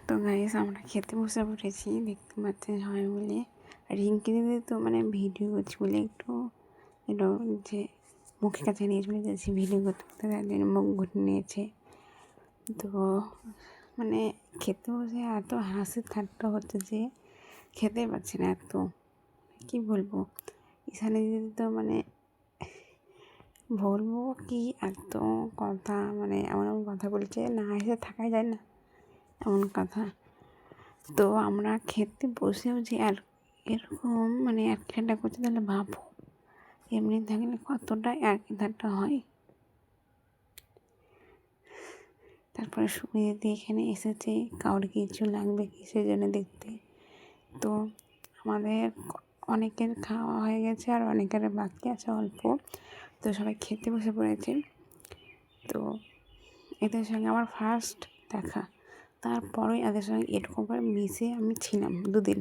তো গাইস আমরা খেতে বসে পড়েছি, দেখতে পাচ্ছেন সবাই মিলে। রিঙ্কি দিদি তো মানে ভিডিও করছি বলে একটু যে মুখের কাছে নিয়ে চলে যাচ্ছি ভিডিও করতে করতে, তার জন্য মুখ ঘুরে নিয়েছে। তো মানে খেতে বসে এত হাসি ঠাট্টা হচ্ছে যে খেতে পারছি না। এত কী বলবো, ঈশানী দিদি তো মানে বলবো কি, এত কথা মানে এমন এমন কথা বলছে, না হেসে থাকাই যায় না এমন কথা। তো আমরা খেতে বসেও যে আর এরকম মানে আর ঠাট্টা করছে, তাহলে ভাবো এমনি থাকলে কতটা আর কি ঠাট্টা হয়। তারপরে সুমিদি এখানে এসেছে কাউর কিছু লাগবে কিসের জন্য দেখতে। তো আমাদের অনেকের খাওয়া হয়ে গেছে আর অনেকের বাকি আছে অল্প। তো সবাই খেতে বসে পড়েছে। তো এদের সঙ্গে আমার ফার্স্ট দেখা, তারপরেই এদের সঙ্গে এরকম করে মিশে আমি ছিলাম 2 দিন।